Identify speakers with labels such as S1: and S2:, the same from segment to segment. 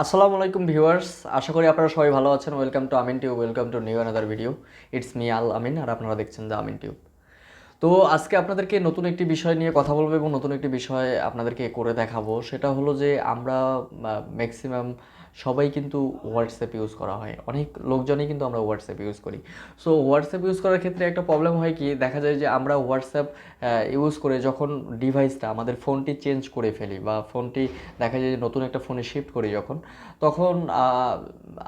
S1: আসসালামু আলাইকুম ভিউয়ার্স, আশা করি আপনারা সবাই ভালো আছেন। Welcome to Amin Tube, welcome to new another video. It's me Al Amin, আর আপনারা দেখছেন দ্য আমিন টিউব। তো আজকে আপনাদেরকে নতুন একটি বিষয় নিয়ে কথা বলবো এবং নতুন একটি বিষয় আপনাদেরকে করে দেখাবো। সেটা হলো যে আমরা ম্যাক্সিমাম সবাই কিন্তু হোয়াটসঅ্যাপ ইউজ করা হয়, অনেক লোকজনই কিন্তু আমরা হোয়াটসঅ্যাপ ইউজ করি। সো হোয়াটসঅ্যাপ ইউজ করার ক্ষেত্রে একটা প্রবলেম হয় কি, দেখা যায় যে আমরা হোয়াটসঅ্যাপ ইউজ করে যখন ডিভাইসটা আমাদের ফোনটি চেঞ্জ করে ফেলি বা ফোনটি দেখা যায় যে নতুন একটা ফোনে শিফট করি যখন, তখন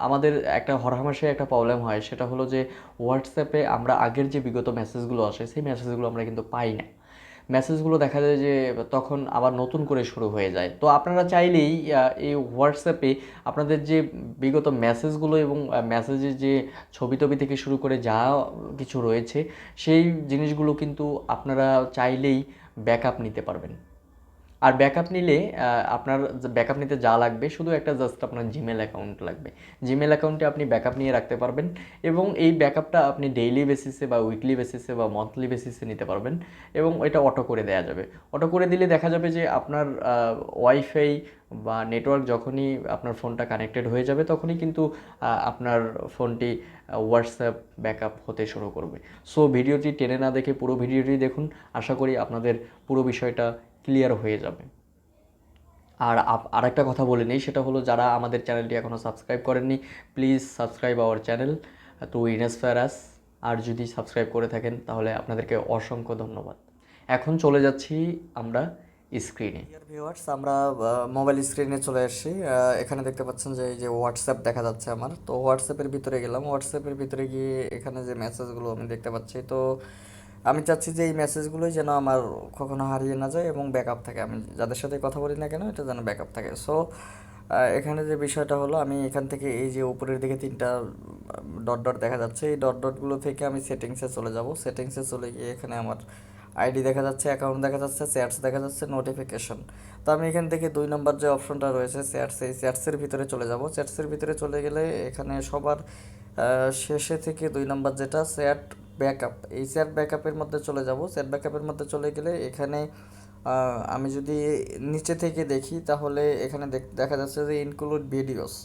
S1: আমাদের একটা হরহামেশাই একটা প্রবলেম হয়। সেটা হলো যে হোয়াটসঅ্যাপে আমরা আগের যে বিগত মেসেজগুলো আসে সেই মেসেজগুলো আমরা কিন্তু পাই না। মেসেজগুলো দেখা যায় যে তখন আবার নতুন করে শুরু হয়ে যায়। তো আপনারা চাইলেই এই হোয়াটসঅ্যাপে আপনাদের যে বিগত মেসেজগুলো এবং মেসেজের যে ছবি টবি থেকে শুরু করে যা কিছু রয়েছে সেই জিনিসগুলো কিন্তু আপনারা চাইলেই ব্যাকআপ নিতে পারবেন। আর ব্যাকআপ নিলে আপনার ব্যাকআপ নিতে যা লাগবে শুধু একটা জাস্ট আপনার জিমেল অ্যাকাউন্ট লাগবে। জিমেল অ্যাকাউন্টে আপনি ব্যাকআপ নিয়ে রাখতে পারবেন এবং এই ব্যাকআপটা আপনি ডেইলি বেসিসে বা উইকলি বেসিসে বা মান্থলি বেসিসে নিতে পারবেন এবং এটা অটো করে দেওয়া যাবে। অটো করে দিলে দেখা যাবে যে আপনার ওয়াইফাই বা নেটওয়ার্ক যখনই আপনার ফোনটা কানেক্টেড হয়ে যাবে তখনই কিন্তু আপনার ফোনটি হোয়াটসঅ্যাপ ব্যাকআপ হতে শুরু করবে। সো ভিডিওটি টেনে না দেখে পুরো ভিডিওটি দেখুন, আশা করি আপনাদের পুরো বিষয়টা ক্লিয়ার হয়ে যাবে। আর আরেকটা কথা বলে নিই, সেটা হলো যারা আমাদের চ্যানেলটি এখনও সাবস্ক্রাইব করেননি, please subscribe our channel to inspire us. আর যদি সাবস্ক্রাইব করে থাকেন তাহলে আপনাদেরকে অসংখ্য ধন্যবাদ। এখন চলে যাচ্ছি আমরা স্ক্রিনে। ডিয়ার ভিউয়ার্স, আমরা মোবাইল স্ক্রিনে চলে এসেছি। এখানে দেখতে পাচ্ছেন যে এই যে হোয়াটসঅ্যাপ দেখা যাচ্ছে আমার। তো হোয়াটসঅ্যাপের ভিতরে গেলাম, হোয়াটসঅ্যাপের ভিতরে গিয়ে এখানে যে মেসেজগুলো আমি দেখতে পাচ্ছি, তো আমি চাচ্ছি যে এই মেসেজগুলোই যেন আমার কখনো হারিয়ে না যায় এবং ব্যাকআপ থাকে। আমি যাদের সাথে কথা বলি না কেন এটা যেন ব্যাকআপ থাকে। সো এখানে যে বিষয়টা হলো, আমি এখান থেকে এই যে উপরের দিকে তিনটা ডট ডট দেখা যাচ্ছে, এই ডট ডটগুলো থেকে আমি সেটিংসে চলে যাব। সেটিংসে চলে গিয়ে এখানে আমার আইডি দেখা যাচ্ছে, অ্যাকাউন্ট দেখা যাচ্ছে, চ্যাটস দেখা যাচ্ছে, নোটিফিকেশন। তো আমি এখান থেকে 2 নম্বর যে অপশনটা রয়েছে চ্যাটস, এই চ্যাটসের ভিতরে চলে যাব। চ্যাটসের ভিতরে চলে গেলে এখানে সবার শেষে থেকে 2 নম্বর যেটা চ্যাট ব্যাকআপ, এই চ্যাট ব্যাকআপের মধ্যে চলে যাব। চ্যাট ব্যাকআপের মধ্যে চলে গেলে এখানে আমি যদি নিচে থেকে দেখি তাহলে এখানে দেখা যাচ্ছে যে ইনক্লুড ভিডিওস।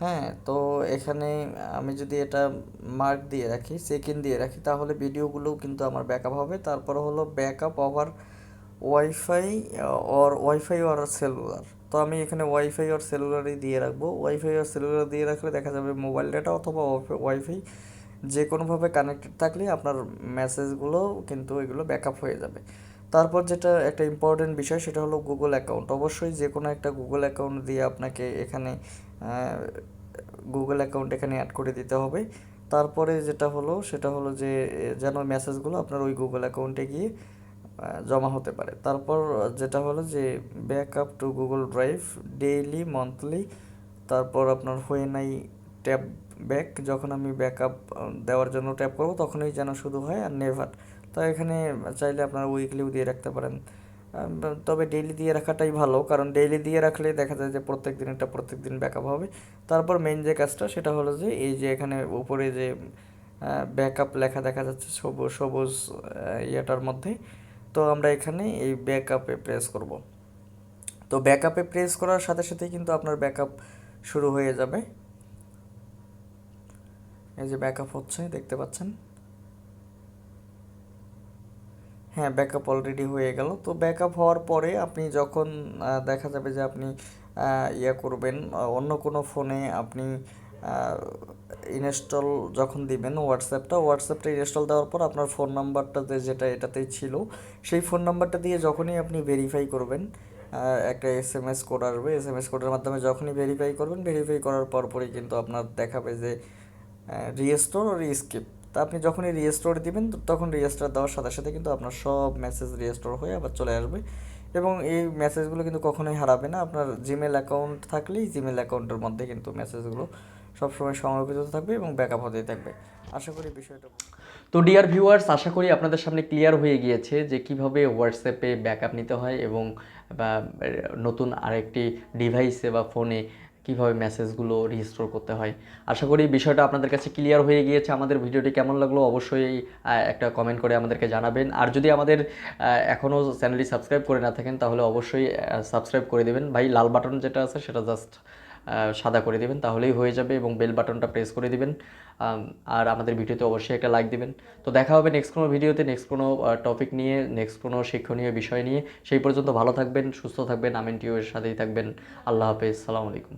S1: হ্যাঁ, তো এখানে আমি যদি এটা মার্ক দিয়ে রাখি, চেক ইন দিয়ে রাখি, তাহলে ভিডিওগুলোও কিন্তু আমার ব্যাকআপ হবে। তারপর হলো backup over wifi wifi or cellular. তো আমি এখানে ওয়াইফাই অর সেলুলারই দিয়ে রাখবো। ওয়াইফাই অর সেলুলার দিয়ে রাখলে দেখা যাবে মোবাইল ডেটা অথবা ওয়াইফাই যে কোনোভাবে কানেক্টেড থাকলে আপনার মেসেজগুলো কিন্তু এগুলো ব্যাকআপ হয়ে যাবে। তারপর যেটা একটা ইম্পর্টেন্ট বিষয় সেটা হলো গুগল অ্যাকাউন্ট। অবশ্যই যে কোনো একটা গুগল অ্যাকাউন্ট দিয়ে আপনাকে এখানে গুগল অ্যাকাউন্ট এখানে অ্যাড করে দিতে হবে। তারপরে যেটা হলো সেটা হলো যে যেন মেসেজগুলো আপনার ওই গুগল অ্যাকাউন্টে গিয়ে জমা হতে পারে। তারপর যেটা হলো যে backup two Google drive daily monthly. তারপর আপনার হোয়েন আই ট্যাপ ব্যাক, যখন আমি ব্যাকআপ দেওয়ার জন্য ট্যাপ করবো তখনই যেন শুধু হয়, আর নেভার। তো এখানে চাইলে আপনারা উইকলিও দিয়ে রাখতে পারেন, তবে ডেইলি দিয়ে রাখাটাই ভালো, কারণ ডেইলি দিয়ে রাখলে দেখা যায় যে প্রত্যেক দিন এটা প্রত্যেক দিন ব্যাকআপ হবে। তারপর মেইন যে কাজটা সেটা হলো যে এই যে এখানে উপরে যে ব্যাকআপ লেখা দেখা যাচ্ছে সবুজ সবুজ ইয়েটার মধ্যে, তো আমরা এখানে এই ব্যাকআপে প্রেস করব। তো ব্যাকআপে প্রেস করার সাথে সাথেই কিন্তু আপনার ব্যাকআপ শুরু হয়ে যাবে। এই যে ব্যাকআপ হচ্ছে দেখতে পাচ্ছেন। হ্যাঁ, ব্যাকআপ অলরেডি হয়ে গেল। তো ব্যাকআপ হওয়ার পরে আপনি যখন দেখা যাবে যে আপনি ইয়ে করবেন অন্য কোনো ফোনে আপনি ইনস্টল যখন দিবেন হোয়াটসঅ্যাপটা ইনস্টল দেওয়ার পর আপনার ফোন নাম্বারটা যেটা এটাতেই ছিল সেই ফোন নাম্বারটা দিয়ে যখনই আপনি ভেরিফাই করবেন একটা এসএমএস কোড আসবে। এসএমএস কোডের মাধ্যমে যখনই ভেরিফাই করবেন, ভেরিফাই করার পরপরই কিন্তু আপনার দেখাবে যে রিস্টোর আর স্কিপ। তা আপনি যখনই রিস্টোর দিবেন তখন রিস্টোর দেওয়ার সাথে সাথে কিন্তু আপনার সব মেসেজ রিস্টোর হয়ে আবার চলে আসবে এবং এই মেসেজগুলো কিন্তু কখনোই হারাবে না। আপনার জিমেল অ্যাকাউন্ট থাকলেই জিমেল অ্যাকাউন্টের মধ্যে কিন্তু মেসেজগুলো সবসময় সংরক্ষিত থাকবে এবং ব্যাকআপ হতেই থাকবে। আশা করি বিষয়টা। তো ডিয়ার ভিউয়ার্স, আশা করি আপনাদের সামনে ক্লিয়ার হয়ে গিয়েছে যে কিভাবে হোয়াটসঅ্যাপে ব্যাকআপ নিতে হয় এবং বা নতুন আরেকটি ডিভাইসে বা ফোনে কীভাবে মেসেজগুলো রিস্টোর করতে হয়। আশা করি বিষয়টা আপনাদের কাছে ক্লিয়ার হয়ে গিয়েছে। আমাদের ভিডিওটি কেমন লাগলো অবশ্যই একটা কমেন্ট করে আমাদেরকে জানাবেন। আর যদি আমাদের এখনও চ্যানেলটি সাবস্ক্রাইব করে না থাকেন তাহলে অবশ্যই সাবস্ক্রাইব করে দেবেন। ভাই লাল বাটন যেটা আছে সেটা জাস্ট সাদা করে দিবেন, তাহলেই হয়ে যাবে, এবং বেল বাটনটা প্রেস করে দিবেন। আর আমাদের ভিডিওতে অবশ্যই একটা লাইক দিবেন। তো দেখা হবে নেক্সট কোনো ভিডিওতে, নেক্সট কোনো টপিক নিয়ে, নেক্সট কোনো শিক্ষণীয় বিষয় নিয়ে। সেই পর্যন্ত ভালো থাকবেন, সুস্থ থাকবেন, আমিন টিউবের সাথেই থাকবেন। আল্লাহ হাফেজ, সালামু আলাইকুম।